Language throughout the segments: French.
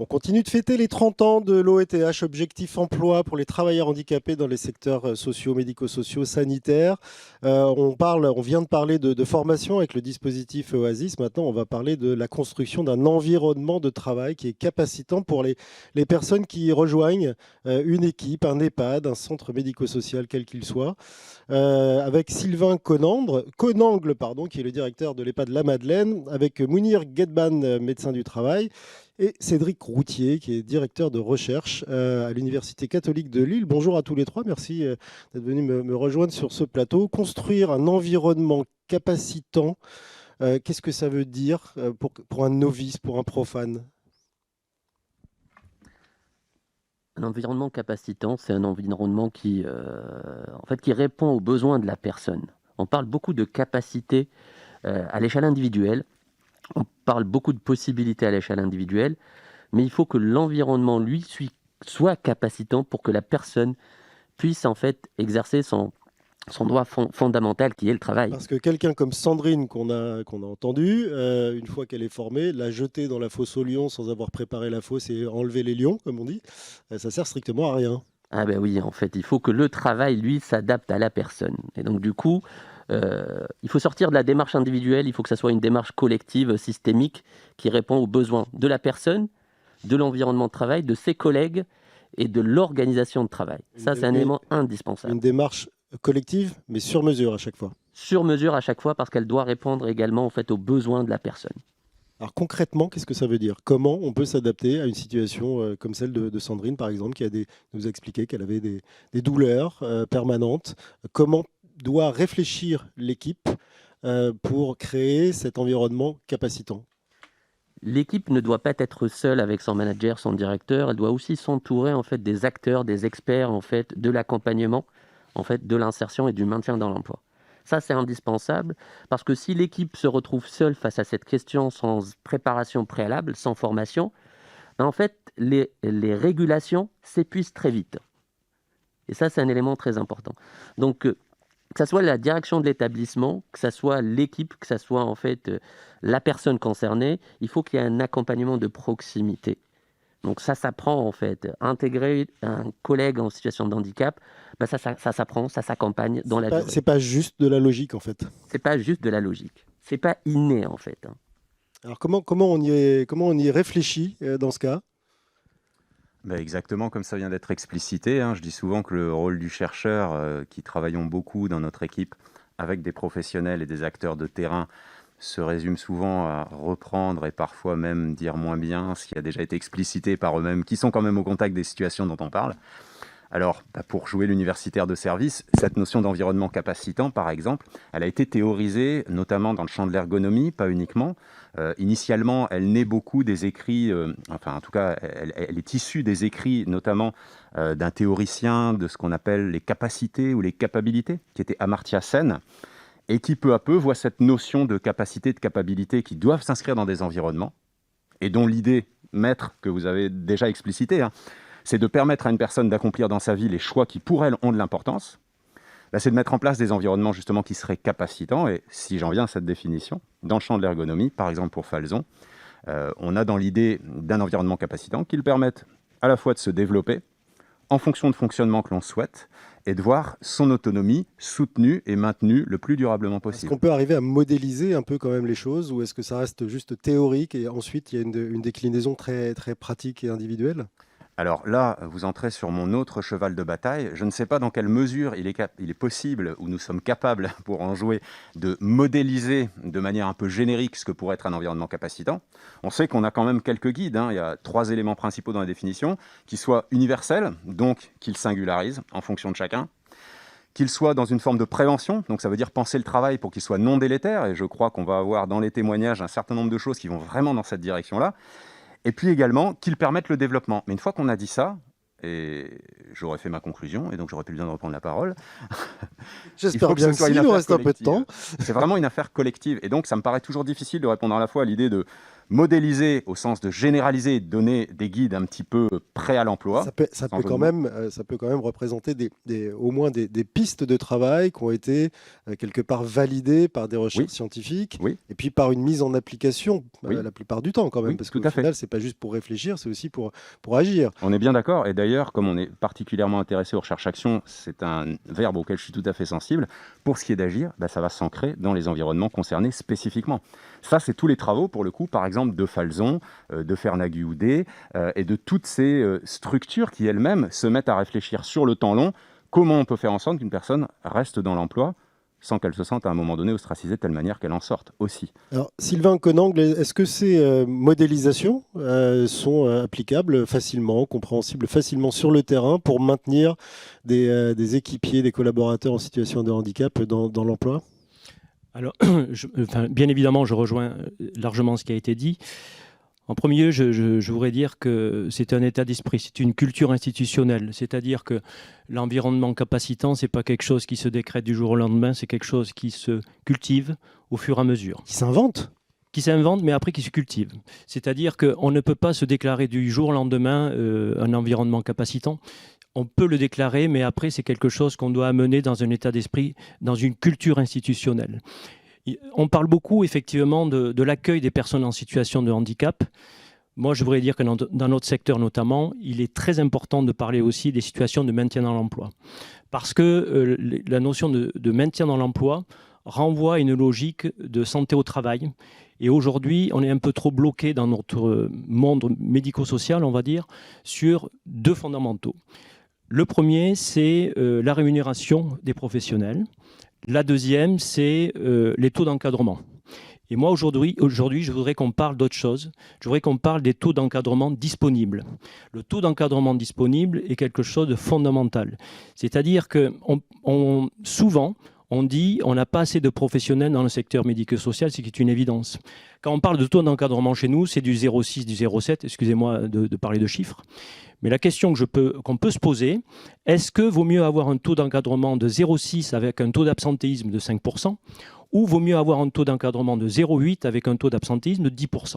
On continue de fêter les 30 ans de l'OETH, Objectif Emploi pour les travailleurs handicapés dans les secteurs sociaux, médico-sociaux, sanitaires. On vient de parler de formation avec le dispositif Oasis. Maintenant, on va parler de la construction d'un environnement de travail qui est capacitant pour les personnes qui rejoignent une équipe, un EHPAD, un centre médico-social, quel qu'il soit. Avec Sylvain Conangle, pardon, qui est le directeur de l'EHPAD La Madeleine, avec Mounir Guedban, médecin du travail, et Cédric Routier, qui est directeur de recherche à l'Université catholique de Lille. Bonjour à tous les trois, merci d'être venus me rejoindre sur ce plateau. Construire un environnement capacitant, qu'est-ce que ça veut dire pour un novice, pour un profane? Un environnement capacitant, c'est un environnement qui répond aux besoins de la personne. On parle beaucoup de capacité à l'échelle individuelle, on parle beaucoup de possibilités à l'échelle individuelle, mais il faut que l'environnement, lui, soit capacitant pour que la personne puisse en fait exercer son droit fondamental qui est le travail. Parce que quelqu'un comme Sandrine, qu'on a entendu, une fois qu'elle est formée, la jeter dans la fosse aux lions sans avoir préparé la fosse et enlever les lions, comme on dit, ça sert strictement à rien. Ah ben oui, en fait, il faut que le travail, lui, s'adapte à la personne. Et donc, du coup, il faut sortir de la démarche individuelle, il faut que ça soit une démarche collective, systémique, qui répond aux besoins de la personne, de l'environnement de travail, de ses collègues et de l'organisation de travail. Ça, c'est un élément indispensable. Une démarche collective, mais sur mesure à chaque fois. Sur mesure à chaque fois, parce qu'elle doit répondre également en fait, aux besoins de la personne. Alors concrètement, qu'est-ce que ça veut dire? Comment on peut s'adapter à une situation comme celle de Sandrine, par exemple, nous a expliqué qu'elle avait des douleurs permanentes. Comment doit réfléchir l'équipe pour créer cet environnement capacitant? L'équipe ne doit pas être seule avec son manager, son directeur. Elle doit aussi s'entourer en fait des acteurs, des experts en fait de l'accompagnement, en fait de l'insertion et du maintien dans l'emploi. Ça, c'est indispensable parce que si l'équipe se retrouve seule face à cette question sans préparation préalable, sans formation, ben, en fait, les régulations s'épuisent très vite. Et ça, c'est un élément très important. Donc, que ce soit la direction de l'établissement, que ce soit l'équipe, que ce soit en fait la personne concernée, il faut qu'il y ait un accompagnement de proximité. Donc ça s'apprend en fait. Intégrer un collègue en situation de handicap, ben ça s'apprend, ça s'accompagne dans la durée. C'est pas juste de la logique en fait. C'est pas juste de la logique. C'est pas inné en fait. Alors comment on y réfléchit dans ce cas? Bah, exactement comme ça vient d'être explicité, hein. Je dis souvent que le rôle du chercheur, qui travaillons beaucoup dans notre équipe avec des professionnels et des acteurs de terrain, se résume souvent à reprendre et parfois même dire moins bien ce qui a déjà été explicité par eux-mêmes, qui sont quand même au contact des situations dont on parle. Alors, pour jouer l'universitaire de service, cette notion d'environnement capacitant, par exemple, elle a été théorisée notamment dans le champ de l'ergonomie, pas uniquement. Initialement, elle naît beaucoup des écrits, enfin en tout cas, elle est issue des écrits notamment d'un théoricien de ce qu'on appelle les capacités ou les capabilités, qui était Amartya Sen, et qui peu à peu voit cette notion de capacité, de capacité qui doivent s'inscrire dans des environnements, et dont l'idée maître que vous avez déjà explicitée, hein, c'est de permettre à une personne d'accomplir dans sa vie les choix qui, pour elle, ont de l'importance. Là, c'est de mettre en place des environnements justement qui seraient capacitants. Et si j'en viens à cette définition, dans le champ de l'ergonomie, par exemple pour Falzon, on a dans l'idée d'un environnement capacitant qui le permette à la fois de se développer en fonction de fonctionnement que l'on souhaite et de voir son autonomie soutenue et maintenue le plus durablement Est-ce possible. qu'on peut arriver à modéliser un peu quand même les choses ou est-ce que ça reste juste théorique et ensuite il y a une déclinaison très, très pratique et individuelle? Alors là, vous entrez sur mon autre cheval de bataille. Je ne sais pas dans quelle mesure il est possible, ou nous sommes capables, pour en jouer, de modéliser de manière un peu générique ce que pourrait être un environnement capacitant. On sait qu'on a quand même quelques guides, hein. Il y a 3 éléments principaux dans la définition, qui soient universels, donc qu'ils singularisent en fonction de chacun, qu'ils soient dans une forme de prévention, donc ça veut dire penser le travail pour qu'il soit non délétère, et je crois qu'on va avoir dans les témoignages un certain nombre de choses qui vont vraiment dans cette direction-là. Et puis également qu'ils permettent le développement. Mais une fois qu'on a dit ça, et j'aurais fait ma conclusion, et donc j'aurais plus besoin de reprendre la parole, J'espère bien que si, il nous reste un peu de temps. C'est vraiment une affaire collective. Et donc, ça me paraît toujours difficile de répondre à la fois à l'idée de modéliser au sens de généraliser, de donner des guides un petit peu prêts à l'emploi. Ça peut quand même représenter au moins des pistes de travail qui ont été quelque part validées par des recherches scientifiques et puis par une mise en application la plupart du temps quand même, parce qu'au final, c'est pas juste pour réfléchir, c'est aussi pour agir. On est bien d'accord. Et d'ailleurs, comme on est particulièrement intéressé aux recherches-actions, c'est un verbe auquel je suis tout à fait sensible. Pour ce qui est d'agir, ça va s'ancrer dans les environnements concernés spécifiquement. Ça, c'est tous les travaux, pour le coup, par exemple, de Falzon, de Fernagu-Houdet, et de toutes ces structures qui elles-mêmes se mettent à réfléchir sur le temps long, comment on peut faire en sorte qu'une personne reste dans l'emploi sans qu'elle se sente à un moment donné ostracisée de telle manière qu'elle en sorte aussi. Alors, Sylvain Connangle, est-ce que ces modélisations sont applicables facilement, compréhensibles facilement sur le terrain pour maintenir des équipiers, des collaborateurs en situation de handicap dans l'emploi ? Alors, bien évidemment, je rejoins largement ce qui a été dit. En premier lieu, je voudrais dire que c'est un état d'esprit, c'est une culture institutionnelle. C'est-à-dire que l'environnement capacitant, ce n'est pas quelque chose qui se décrète du jour au lendemain, c'est quelque chose qui se cultive au fur et à mesure. Qui s'invente ? Qui s'invente, mais après qui se cultive. C'est-à-dire qu'on ne peut pas se déclarer du jour au lendemain un environnement capacitant. On peut le déclarer, mais après, c'est quelque chose qu'on doit amener dans un état d'esprit, dans une culture institutionnelle. On parle beaucoup, effectivement, de l'accueil des personnes en situation de handicap. Moi, je voudrais dire que dans notre secteur, notamment, il est très important de parler aussi des situations de maintien dans l'emploi. Parce que la notion de maintien dans l'emploi renvoie à une logique de santé au travail. Et aujourd'hui, on est un peu trop bloqué dans notre monde médico-social, on va dire, sur deux fondamentaux. Le premier, c'est la rémunération des professionnels. La deuxième, c'est les taux d'encadrement. Et moi, aujourd'hui, je voudrais qu'on parle d'autre chose. Je voudrais qu'on parle des taux d'encadrement disponibles. Le taux d'encadrement disponible est quelque chose de fondamental. C'est-à-dire que souvent, on dit on n'a pas assez de professionnels dans le secteur médico-social, ce qui est une évidence. Quand on parle de taux d'encadrement chez nous, c'est du 0,6, du 0,7, excusez-moi de parler de chiffres. Mais la question qu'on peut se poser, est-ce que vaut mieux avoir un taux d'encadrement de 0,6 avec un taux d'absentéisme de 5% ou vaut mieux avoir un taux d'encadrement de 0,8 avec un taux d'absentéisme de 10%?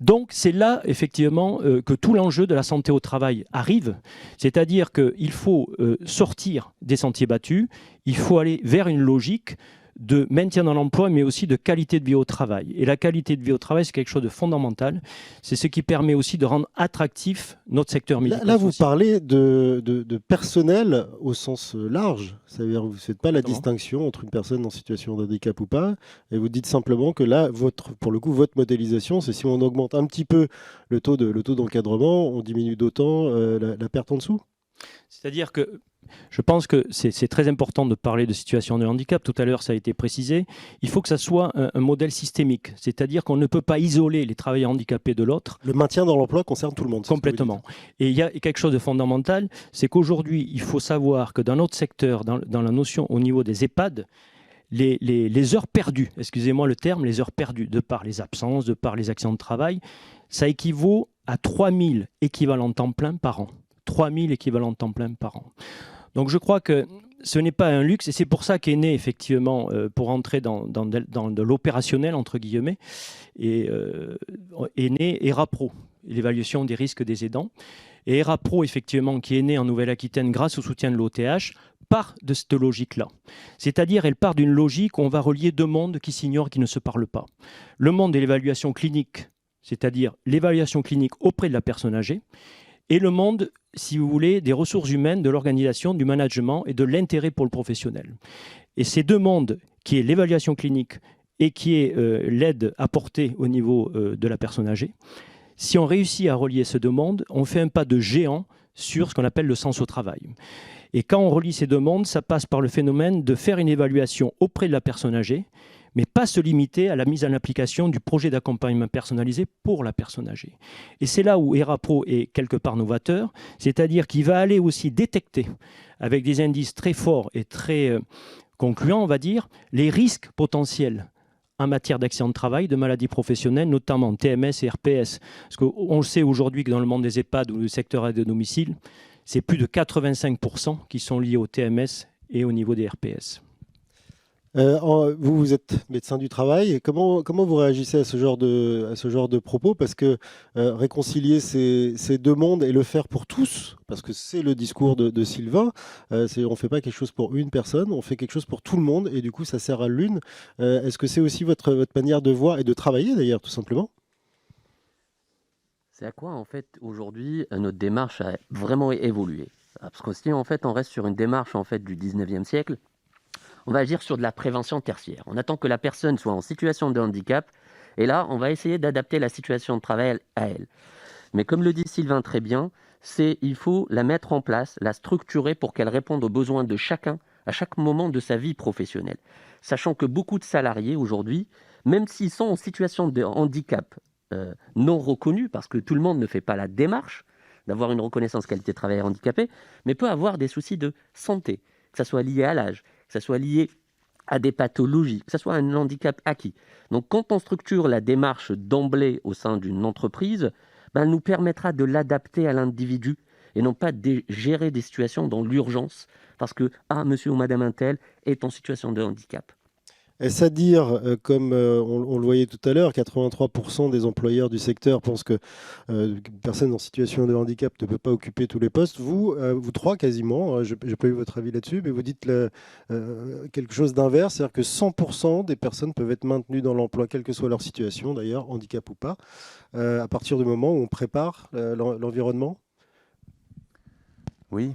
Donc c'est là, effectivement, que tout l'enjeu de la santé au travail arrive. C'est-à-dire qu'il faut sortir des sentiers battus, il faut aller vers une logique de maintien dans l'emploi, mais aussi de qualité de vie au travail. Et la qualité de vie au travail, c'est quelque chose de fondamental. C'est ce qui permet aussi de rendre attractif notre secteur médico-social. Là, vous parlez de personnel au sens large. C'est-à-dire vous ne faites pas la distinction entre une personne en situation de handicap ou pas. Et vous dites simplement que là, pour le coup, votre modélisation, c'est si on augmente un petit peu le taux d'encadrement, on diminue d'autant la perte en dessous. C'est-à-dire que je pense que c'est très important de parler de situation de handicap. Tout à l'heure, ça a été précisé. Il faut que ça soit un modèle systémique. C'est-à-dire qu'on ne peut pas isoler les travailleurs handicapés de l'autre. Le maintien dans l'emploi concerne tout le monde. Complètement. Et il y a quelque chose de fondamental, c'est qu'aujourd'hui, il faut savoir que dans notre secteur, dans la notion au niveau des EHPAD, les heures perdues, excusez-moi le terme, les heures perdues, de par les absences, de par les accidents de travail, ça équivaut à 3000 équivalents temps plein par an. 3000 équivalents temps plein par an. Donc je crois que ce n'est pas un luxe et c'est pour ça qu'est né effectivement, pour entrer dans de l'opérationnel entre guillemets, est né ERAPRO, l'évaluation des risques des aidants. Et ERAPRO effectivement qui est né en Nouvelle-Aquitaine grâce au soutien de l'OTH part de cette logique-là. C'est-à-dire elle part d'une logique où on va relier deux mondes qui s'ignorent, qui ne se parlent pas. Le monde de l'évaluation clinique, c'est-à-dire l'évaluation clinique auprès de la personne âgée, et le monde, si vous voulez, des ressources humaines, de l'organisation, du management et de l'intérêt pour le professionnel. Et ces deux mondes, qui est l'évaluation clinique et qui est l'aide apportée au niveau de la personne âgée, si on réussit à relier ces deux mondes, on fait un pas de géant sur ce qu'on appelle le sens au travail. Et quand on relie ces deux mondes, ça passe par le phénomène de faire une évaluation auprès de la personne âgée, mais pas se limiter à la mise en application du projet d'accompagnement personnalisé pour la personne âgée. Et c'est là où ERAPRO est quelque part novateur, c'est-à-dire qu'il va aller aussi détecter, avec des indices très forts et très concluants, on va dire, les risques potentiels en matière d'accident de travail, de maladies professionnelles, notamment TMS et RPS. Parce qu'on le sait aujourd'hui que dans le monde des EHPAD ou du secteur aide à domicile, c'est plus de 85% qui sont liés au TMS et au niveau des RPS. Vous êtes médecin du travail. Comment vous réagissez à ce genre de propos? Parce que réconcilier ces deux mondes et le faire pour tous, parce que c'est le discours de Sylvain, on ne fait pas quelque chose pour une personne, on fait quelque chose pour tout le monde, et du coup ça sert à l'une. Est-ce que c'est aussi votre manière de voir et de travailler d'ailleurs, tout simplement? C'est à quoi, en fait, aujourd'hui, notre démarche a vraiment évolué. Parce que si, en fait, on reste sur une démarche, en fait, du 19e siècle, on va agir sur de la prévention tertiaire. On attend que la personne soit en situation de handicap, et là, on va essayer d'adapter la situation de travail à elle. Mais comme le dit Sylvain très bien, il faut la mettre en place, la structurer pour qu'elle réponde aux besoins de chacun à chaque moment de sa vie professionnelle. Sachant que beaucoup de salariés aujourd'hui, même s'ils sont en situation de handicap non reconnu, parce que tout le monde ne fait pas la démarche d'avoir une reconnaissance qualité de travailleur handicapé, mais peut avoir des soucis de santé, que ce soit lié à l'âge, que ce soit lié à des pathologies, que ce soit un handicap acquis. Donc quand on structure la démarche d'emblée au sein d'une entreprise, elle nous permettra de l'adapter à l'individu et non pas de gérer des situations dans l'urgence parce que monsieur ou madame un tel est en situation de handicap. Est-ce à dire, comme on le voyait tout à l'heure, 83% des employeurs du secteur pensent que une personne en situation de handicap ne peut pas occuper tous les postes. Vous trois quasiment, je n'ai pas eu votre avis là-dessus, mais vous dites quelque chose d'inverse, c'est-à-dire que 100% des personnes peuvent être maintenues dans l'emploi, quelle que soit leur situation d'ailleurs, handicap ou pas, à partir du moment où on prépare l'environnement. Oui.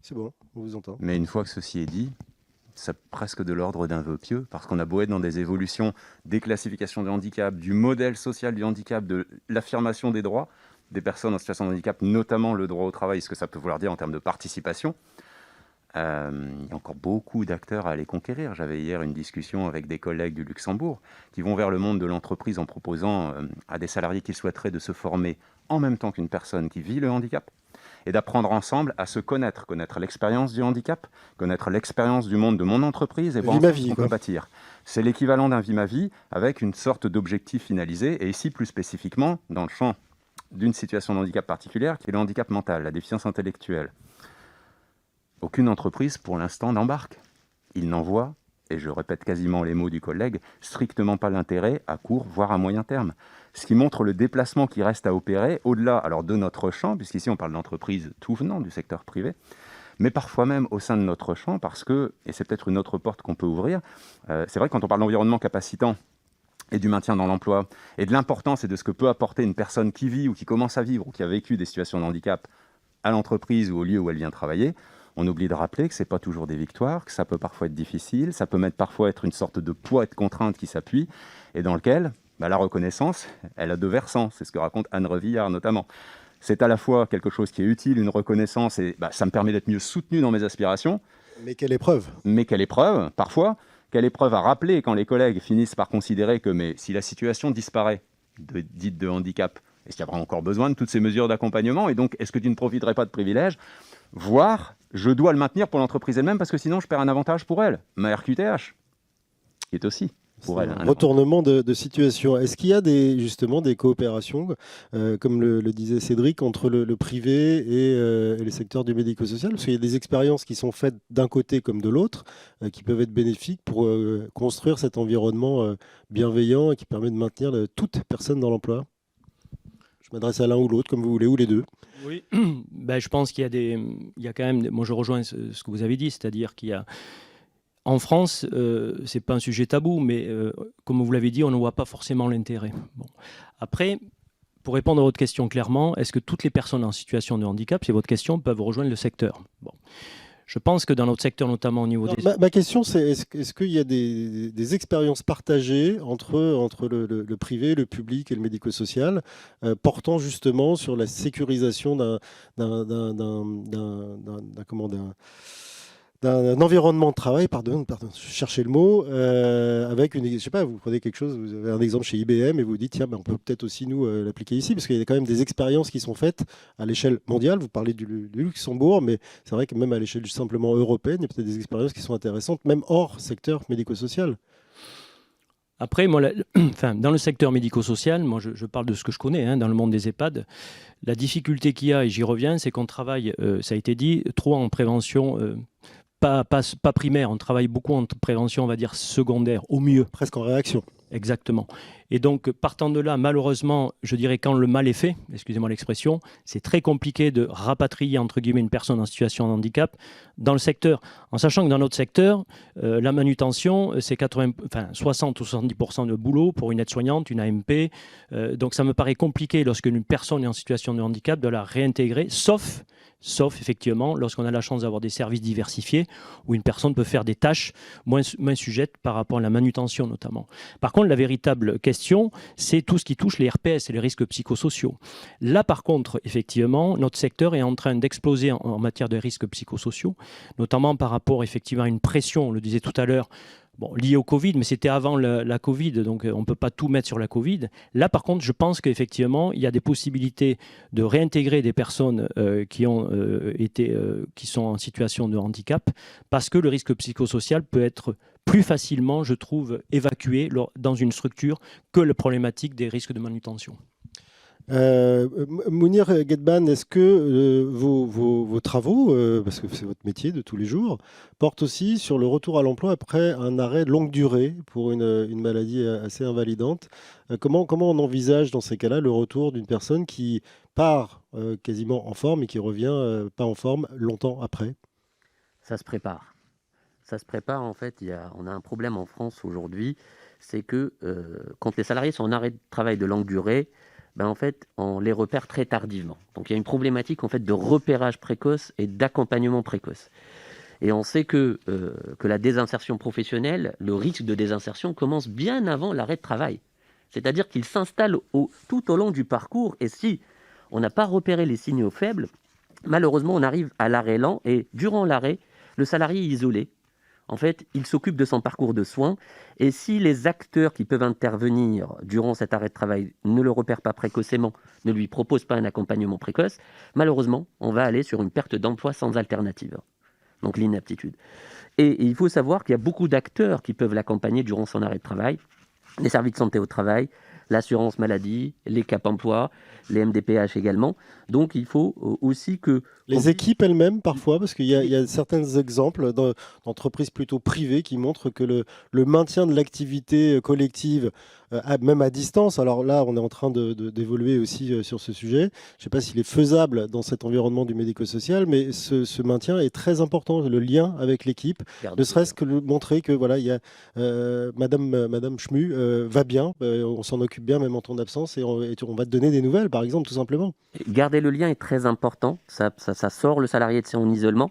C'est bon, on vous entend. Mais une fois que ceci est dit, c'est presque de l'ordre d'un vœu pieux, parce qu'on a beau être dans des évolutions des classifications du handicap, du modèle social du handicap, de l'affirmation des droits des personnes en situation de handicap, notamment le droit au travail, ce que ça peut vouloir dire en termes de participation. Il y a encore beaucoup d'acteurs à aller conquérir. J'avais hier une discussion avec des collègues du Luxembourg qui vont vers le monde de l'entreprise en proposant à des salariés qu'ils souhaiteraient de se former en même temps qu'une personne qui vit le handicap, et d'apprendre ensemble à se connaître l'expérience du handicap, connaître l'expérience du monde de mon entreprise et voir ensemble ce qu'on peut bâtir. C'est l'équivalent d'un vie ma vie avec une sorte d'objectif finalisé, et ici plus spécifiquement dans le champ d'une situation de handicap particulière qui est le handicap mental, la déficience intellectuelle. Aucune entreprise pour l'instant n'embarque. Il n'en voit, et je répète quasiment les mots du collègue, strictement pas l'intérêt à court, voire à moyen terme. Ce qui montre le déplacement qui reste à opérer au-delà alors de notre champ, puisqu'ici on parle d'entreprises tout venant du secteur privé, mais parfois même au sein de notre champ, parce que, et c'est peut-être une autre porte qu'on peut ouvrir, c'est vrai que quand on parle d'environnement capacitant et du maintien dans l'emploi, et de l'importance et de ce que peut apporter une personne qui vit ou qui commence à vivre ou qui a vécu des situations de handicap à l'entreprise ou au lieu où elle vient travailler, on oublie de rappeler que ce n'est pas toujours des victoires, que ça peut parfois être difficile, ça peut parfois être une sorte de poids et de contrainte qui s'appuie, et dans lequel la reconnaissance, elle a deux versants. C'est ce que raconte Anne Revillard notamment. C'est à la fois quelque chose qui est utile, une reconnaissance, et ça me permet d'être mieux soutenu dans mes aspirations. Mais quelle épreuve? Mais quelle épreuve, parfois. Quelle épreuve à rappeler quand les collègues finissent par considérer que si la situation disparaît, dite de handicap, est-ce qu'il y aura encore besoin de toutes ces mesures d'accompagnement? Et donc, est-ce que tu ne profiterais pas de privilèges? Voire, je dois le maintenir pour l'entreprise elle-même parce que sinon, je perds un avantage pour elle. Ma RQTH, qui est aussi pour elle. Un retournement de situation. Est-ce qu'il y a justement des coopérations, comme le disait Cédric, entre le privé et les secteurs du médico-social? Parce qu'il y a des expériences qui sont faites d'un côté comme de l'autre, qui peuvent être bénéfiques pour construire cet environnement bienveillant et qui permet de maintenir toute personne dans l'emploi. Je m'adresse à l'un ou l'autre, comme vous voulez, ou les deux. Oui, je pense qu'il y a quand même... Moi, je rejoins ce que vous avez dit, c'est-à-dire qu'il y a... En France, ce n'est pas un sujet tabou, mais comme vous l'avez dit, on ne voit pas forcément l'intérêt. Bon. Après, pour répondre à votre question clairement, est-ce que toutes les personnes en situation de handicap, c'est votre question, peuvent rejoindre le secteur? Bon. Je pense que dans notre secteur, notamment au niveau des... Ma question, c'est est-ce qu'il y a des expériences partagées entre le privé, le public et le médico-social, portant justement sur la sécurisation d'un environnement de travail, pardon, je cherchais le mot, avec je sais pas, vous prenez quelque chose, vous avez un exemple chez IBM et vous dites, tiens, on peut peut-être aussi nous l'appliquer ici, parce qu'il y a quand même des expériences qui sont faites à l'échelle mondiale. Vous parlez du Luxembourg, mais c'est vrai que même à l'échelle simplement européenne, il y a peut-être des expériences qui sont intéressantes, même hors secteur médico-social. Après, moi, dans le secteur médico-social, moi je parle de ce que je connais, dans le monde des EHPAD, la difficulté qu'il y a, et j'y reviens, c'est qu'on travaille, ça a été dit, trop en prévention pas primaire, on travaille beaucoup en prévention, on va dire secondaire, au mieux. Presque en réaction. Exactement. Et donc, partant de là, malheureusement, je dirais quand le mal est fait, excusez-moi l'expression, c'est très compliqué de rapatrier, entre guillemets, une personne en situation de handicap dans le secteur. En sachant que dans notre secteur, la manutention, c'est 60 ou 70% de boulot pour une aide-soignante, une AMP. Donc, ça me paraît compliqué lorsque une personne est en situation de handicap de la réintégrer, sauf effectivement lorsqu'on a la chance d'avoir des services diversifiés où une personne peut faire des tâches moins sujettes par rapport à la manutention notamment. Par contre, la véritable question, c'est tout ce qui touche les RPS et les risques psychosociaux. Là, par contre, effectivement, notre secteur est en train d'exploser en matière de risques psychosociaux, notamment par rapport effectivement à une pression, on le disait tout à l'heure, lié au Covid, mais c'était avant la Covid, donc on ne peut pas tout mettre sur la Covid. Là, par contre, je pense qu'effectivement, il y a des possibilités de réintégrer des personnes qui sont en situation de handicap, parce que le risque psychosocial peut être plus facilement, je trouve, évacué dans une structure que la problématique des risques de manutention. Mounir Ghedban, est-ce que vos travaux, parce que c'est votre métier de tous les jours, portent aussi sur le retour à l'emploi après un arrêt de longue durée pour une maladie assez invalidante? Comment on envisage dans ces cas-là le retour d'une personne qui part quasiment en forme et qui revient pas en forme longtemps après? Ça se prépare. En fait, on a un problème en France aujourd'hui, c'est que quand les salariés sont en arrêt de travail de longue durée, en fait, on les repère très tardivement. Donc, il y a une problématique en fait, de repérage précoce et d'accompagnement précoce. Et on sait que la désinsertion professionnelle, le risque de désinsertion commence bien avant l'arrêt de travail. C'est-à-dire qu'il s'installe tout au long du parcours. Et si on n'a pas repéré les signaux faibles, malheureusement, on arrive à l'arrêt lent. Et durant l'arrêt, le salarié est isolé. En fait, il s'occupe de son parcours de soins et si les acteurs qui peuvent intervenir durant cet arrêt de travail ne le repèrent pas précocement, ne lui proposent pas un accompagnement précoce, malheureusement, on va aller sur une perte d'emploi sans alternative, donc l'inaptitude. Et il faut savoir qu'il y a beaucoup d'acteurs qui peuvent l'accompagner durant son arrêt de travail, les services de santé au travail, l'assurance maladie, les Cap emploi, les MDPH également. Donc, il faut aussi que... Les équipes elles-mêmes, parfois, parce qu'il y a certains exemples d'entreprises plutôt privées qui montrent que le maintien de l'activité collective, même à distance, alors là, on est en train d'évoluer aussi sur ce sujet. Je ne sais pas s'il est faisable dans cet environnement du médico-social, mais ce maintien est très important, le lien avec l'équipe, ne serait-ce que montrer que voilà, il y a Madame Chmu va bien, on s'en occupe bien même en ton absence et on va te donner des nouvelles, par exemple, tout simplement. Garder le lien est très important, ça sort le salarié de son isolement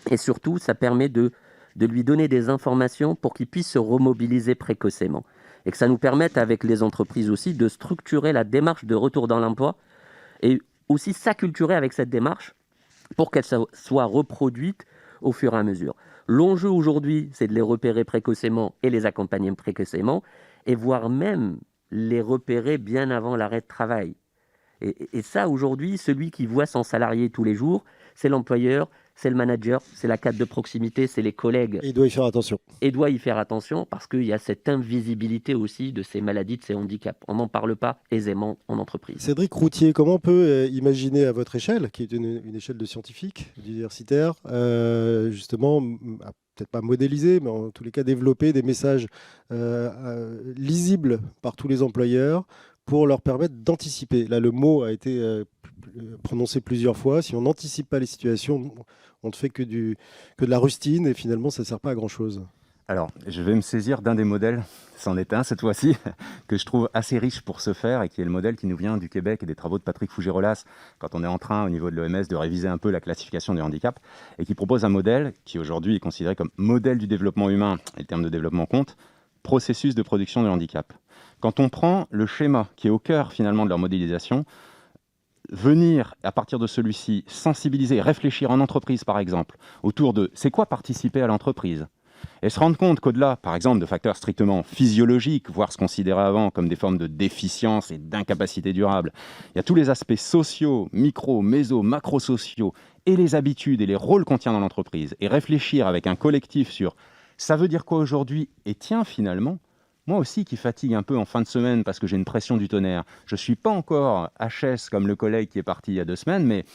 et surtout ça permet de lui donner des informations pour qu'il puisse se remobiliser précocement et que ça nous permette avec les entreprises aussi de structurer la démarche de retour dans l'emploi et aussi s'acculturer avec cette démarche pour qu'elle soit reproduite au fur et à mesure. L'enjeu aujourd'hui, c'est de les repérer précocement et les accompagner précocement et voire même les repérer bien avant l'arrêt de travail. Et ça, aujourd'hui, celui qui voit son salarié tous les jours, c'est l'employeur, c'est le manager, c'est la cadre de proximité, c'est les collègues. Et il doit y faire attention. Et doit y faire attention parce qu'il y a cette invisibilité aussi de ces maladies, de ces handicaps. On n'en parle pas aisément en entreprise. Cédric Routier, comment on peut imaginer à votre échelle, qui est une échelle de scientifique, d'universitaire, justement, peut-être pas modéliser, mais en tous les cas développer des messages lisibles par tous les employeurs pour leur permettre d'anticiper. Là, le mot a été prononcé plusieurs fois. Si on n'anticipe pas les situations, on ne fait que de la rustine et finalement, ça ne sert pas à grand-chose. Alors, je vais me saisir d'un des modèles, c'en est un cette fois-ci, que je trouve assez riche pour ce faire et qui est le modèle qui nous vient du Québec et des travaux de Patrick Fougerolas quand on est en train, au niveau de l'OMS, de réviser un peu la classification du handicap et qui propose un modèle qui aujourd'hui est considéré comme modèle du développement humain, et le terme de développement compte, processus de production de handicap. Quand on prend le schéma qui est au cœur finalement de leur modélisation, venir à partir de celui-ci sensibiliser, réfléchir en entreprise par exemple, autour de c'est quoi participer à l'entreprise et se rendre compte qu'au-delà, par exemple, de facteurs strictement physiologiques, voire se considérer avant comme des formes de déficience et d'incapacité durable, il y a tous les aspects sociaux, micro, méso, macro-sociaux, et les habitudes et les rôles qu'on tient dans l'entreprise, et réfléchir avec un collectif sur ça veut dire quoi aujourd'hui, et tiens finalement, moi aussi qui fatigue un peu en fin de semaine parce que j'ai une pression du tonnerre, je ne suis pas encore HS comme le collègue qui est parti il y a 2 semaines, mais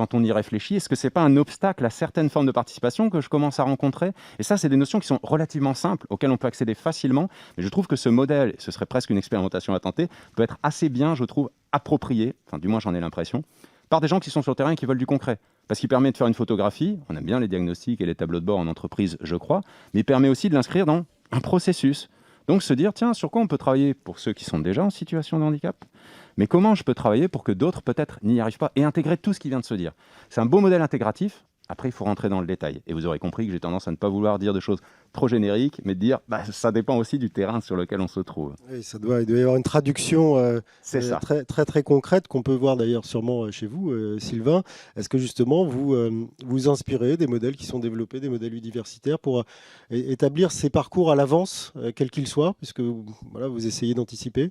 quand on y réfléchit? Est-ce que ce n'est pas un obstacle à certaines formes de participation que je commence à rencontrer? Et ça, c'est des notions qui sont relativement simples, auxquelles on peut accéder facilement. Mais je trouve que ce modèle, ce serait presque une expérimentation à tenter, peut être assez bien, je trouve, approprié, enfin du moins j'en ai l'impression, par des gens qui sont sur le terrain et qui veulent du concret. Parce qu'il permet de faire une photographie, on aime bien les diagnostics et les tableaux de bord en entreprise, je crois, mais il permet aussi de l'inscrire dans un processus. Donc se dire, tiens, sur quoi on peut travailler pour ceux qui sont déjà en situation de handicap, mais comment je peux travailler pour que d'autres peut-être n'y arrivent pas, et intégrer tout ce qui vient de se dire. C'est un beau modèle intégratif. Après, il faut rentrer dans le détail. Et vous aurez compris que j'ai tendance à ne pas vouloir dire de choses trop génériques, mais de dire ça dépend aussi du terrain sur lequel on se trouve. Oui, il doit y avoir une traduction très, très, très concrète qu'on peut voir d'ailleurs sûrement chez vous, Sylvain. Est-ce que justement vous vous inspirez des modèles qui sont développés, des modèles universitaires pour établir ces parcours à l'avance, quels qu'ils soient, puisque voilà, vous essayez d'anticiper?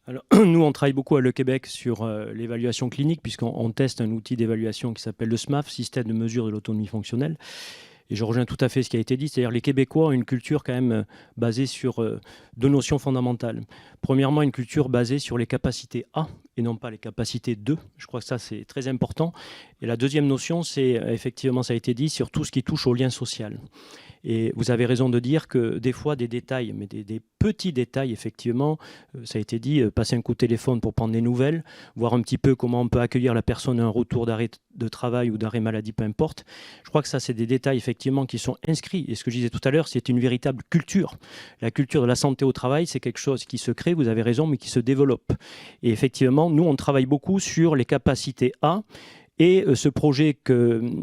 Alors, nous, on travaille beaucoup à Le Québec sur l'évaluation clinique, puisqu'on teste un outil d'évaluation qui s'appelle le SMAF, Système de mesure de l'autonomie fonctionnelle. Et je rejoins tout à fait ce qui a été dit, c'est-à-dire les Québécois ont une culture quand même basée sur deux notions fondamentales. Premièrement, une culture basée sur les capacités A et non pas les capacités 2. Je crois que ça, c'est très important. Et la deuxième notion, c'est effectivement, ça a été dit, sur tout ce qui touche au lien social. Et vous avez raison de dire que des fois, des détails, mais des petits détails, effectivement, ça a été dit, passer un coup de téléphone pour prendre des nouvelles, voir un petit peu comment on peut accueillir la personne à un retour d'arrêt de travail ou d'arrêt maladie, peu importe. Je crois que ça, c'est des détails, effectivement, qui sont inscrits. Et ce que je disais tout à l'heure, c'est une véritable culture. La culture de la santé au travail, c'est quelque chose qui se crée, vous avez raison, mais qui se développe. Et effectivement, nous, on travaille beaucoup sur les capacités A. Et ce projet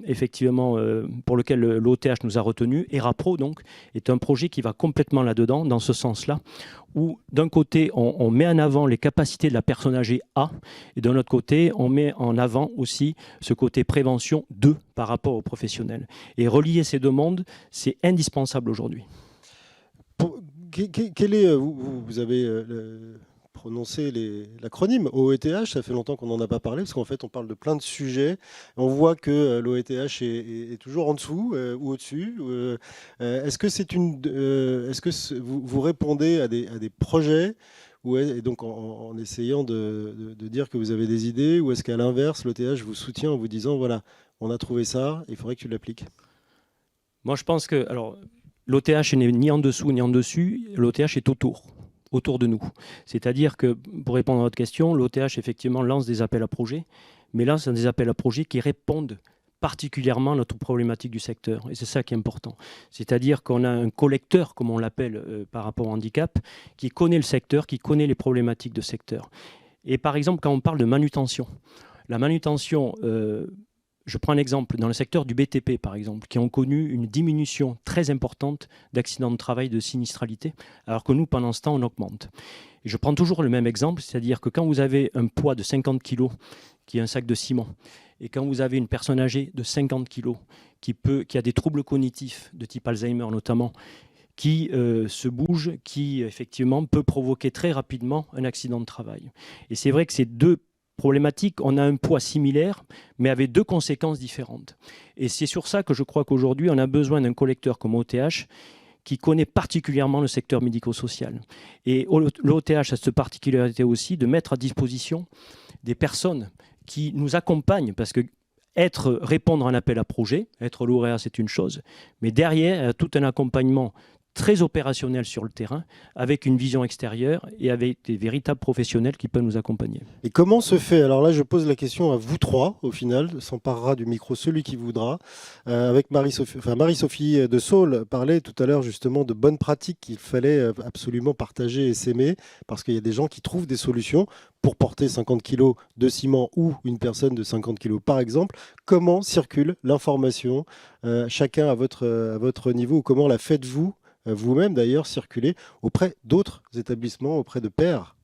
effectivement, pour lequel l'OTH nous a retenu, ERAPRO, donc, est un projet qui va complètement là-dedans, dans ce sens-là, où d'un côté, on met en avant les capacités de la personne âgée A, et d'un autre côté, on met en avant aussi ce côté prévention 2 par rapport aux professionnels. Et relier ces deux mondes, c'est indispensable aujourd'hui. Quel est, vous avez prononcer l'acronyme OETH, ça fait longtemps qu'on n'en a pas parlé, parce qu'en fait on parle de plein de sujets. On voit que l'OETH est toujours en dessous ou au-dessus. Est-ce que vous répondez à des projets et donc en essayant de dire que vous avez des idées, ou est-ce qu'à l'inverse, l'OETH vous soutient en vous disant, voilà, on a trouvé ça, il faudrait que tu l'appliques? Moi je pense que l'OTH n'est ni en dessous ni en dessus, l'OTH est autour de nous. C'est-à-dire que, pour répondre à votre question, l'OTH effectivement lance des appels à projets, mais lance des appels à projets qui répondent particulièrement à notre problématique du secteur. Et c'est ça qui est important. C'est-à-dire qu'on a un collecteur, comme on l'appelle par rapport au handicap, qui connaît le secteur, qui connaît les problématiques de secteur. Et par exemple, quand on parle de manutention, la manutention... je prends un exemple, dans le secteur du BTP, par exemple, qui ont connu une diminution très importante d'accidents de travail, de sinistralité, alors que nous, pendant ce temps, on augmente. Et je prends toujours le même exemple, c'est-à-dire que quand vous avez un poids de 50 kg, qui est un sac de ciment, et quand vous avez une personne âgée de 50 kg, qui a des troubles cognitifs, de type Alzheimer notamment, qui se bouge, qui effectivement peut provoquer très rapidement un accident de travail. Et c'est vrai que ces deux problématique, on a un poids similaire, mais avec deux conséquences différentes. Et c'est sur ça que je crois qu'aujourd'hui, on a besoin d'un collecteur comme OTH qui connaît particulièrement le secteur médico-social. Et l'OTH a cette particularité aussi de mettre à disposition des personnes qui nous accompagnent, parce que répondre à un appel à projet, être lauréat, c'est une chose, mais derrière, il y a tout un accompagnement très opérationnel sur le terrain, avec une vision extérieure et avec des véritables professionnels qui peuvent nous accompagner. Et comment se fait, alors là je pose la question à vous trois, au final, s'emparera du micro celui qui voudra, avec Marie-Sophie de Saules parlait tout à l'heure justement de bonnes pratiques qu'il fallait absolument partager et s'aimer, parce qu'il y a des gens qui trouvent des solutions pour porter 50 kg de ciment ou une personne de 50 kg par exemple. Comment circule l'information, chacun à votre niveau, ou comment la faites-vous vous-même d'ailleurs circuler auprès d'autres établissements, auprès de pairs?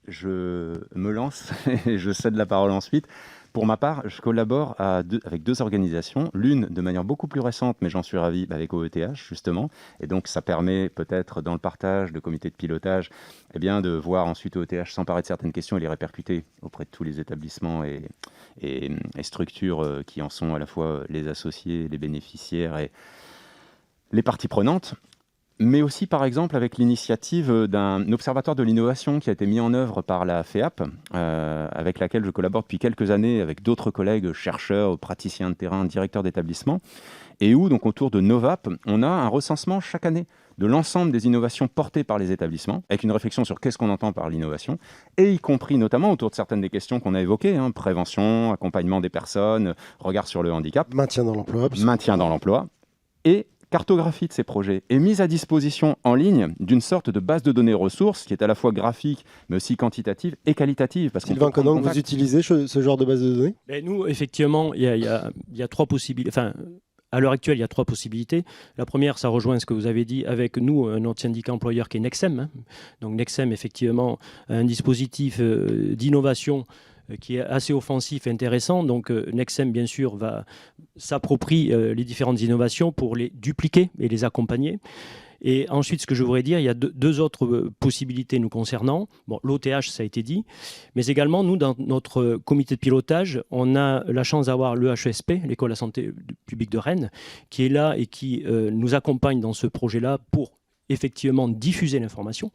Je me lance et je cède la parole ensuite. Pour ma part, je collabore avec deux organisations, l'une de manière beaucoup plus récente, mais j'en suis ravi, avec OETH justement, et donc ça permet peut-être dans le partage de comités de pilotage, de voir ensuite OETH s'emparer de certaines questions et les répercuter auprès de tous les établissements et structures qui en sont à la fois les associés, les bénéficiaires et les parties prenantes. mais aussi par exemple avec l'initiative d'un observatoire de l'innovation qui a été mis en œuvre par la FEAP, avec laquelle je collabore depuis quelques années avec d'autres collègues chercheurs, praticiens de terrain, directeurs d'établissement, et où, donc autour de Novap, on a un recensement chaque année de l'ensemble des innovations portées par les établissements, avec une réflexion sur qu'est-ce qu'on entend par l'innovation, et y compris notamment autour de certaines des questions qu'on a évoquées, prévention, accompagnement des personnes, regard sur le handicap, Maintien dans l'emploi. maintien dans l'emploi, et cartographie de ces projets, et mise à disposition en ligne d'une sorte de base de données ressources qui est à la fois graphique, mais aussi quantitative et qualitative. Parce Sylvain Conang, vous utilisez ce genre de base de données? Nous, effectivement, il y a trois possibilités. Enfin, à l'heure actuelle, il y a trois possibilités. La première, ça rejoint ce que vous avez dit avec nous, notre syndicat employeur qui est Nexem. Donc Nexem, effectivement, a un dispositif d'innovation qui est assez offensif et intéressant. Donc Nexem, bien sûr, s'approprie les différentes innovations pour les dupliquer et les accompagner. Et ensuite, ce que je voudrais dire, il y a deux autres possibilités nous concernant. Bon, l'OTH, ça a été dit, mais également, nous, dans notre comité de pilotage, on a la chance d'avoir l'EHESP, l'École de la santé publique de Rennes, qui est là et qui nous accompagne dans ce projet-là pour effectivement diffuser l'information.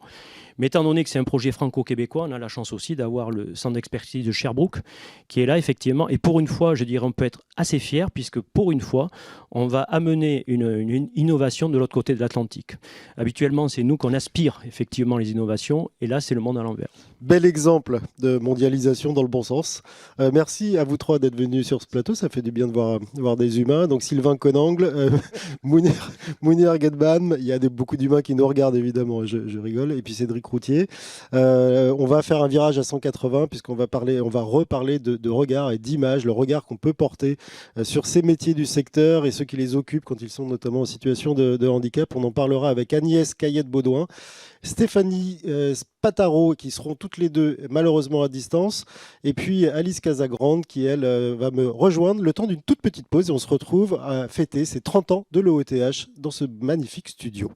Mais étant donné que c'est un projet franco-québécois, on a la chance aussi d'avoir le centre d'expertise de Sherbrooke qui est là effectivement. Et pour une fois, je dirais, on peut être assez fier puisque pour une fois, on va amener une innovation de l'autre côté de l'Atlantique. Habituellement, c'est nous qu'on aspire effectivement les innovations et là, c'est le monde à l'envers. Bel exemple de mondialisation dans le bon sens. Merci à vous trois d'être venus sur ce plateau. Ça fait du bien de voir des humains. Donc Sylvain Conangle, Mounir Ghedban, il y a beaucoup d'humains qui nous regardent évidemment, je rigole. Et puis Cédric Routier. On va faire un virage à 180 puisqu'on va reparler de regard et d'image, le regard qu'on peut porter sur ces métiers du secteur et ceux qui les occupent quand ils sont notamment en situation de handicap. On en parlera avec Agnès Caillette-Baudouin, Stéphanie Spataro, qui seront toutes les deux malheureusement à distance, et puis Alice Casagrande qui, elle, va me rejoindre le temps d'une toute petite pause et on se retrouve à fêter ces 30 ans de l'OETH dans ce magnifique studio.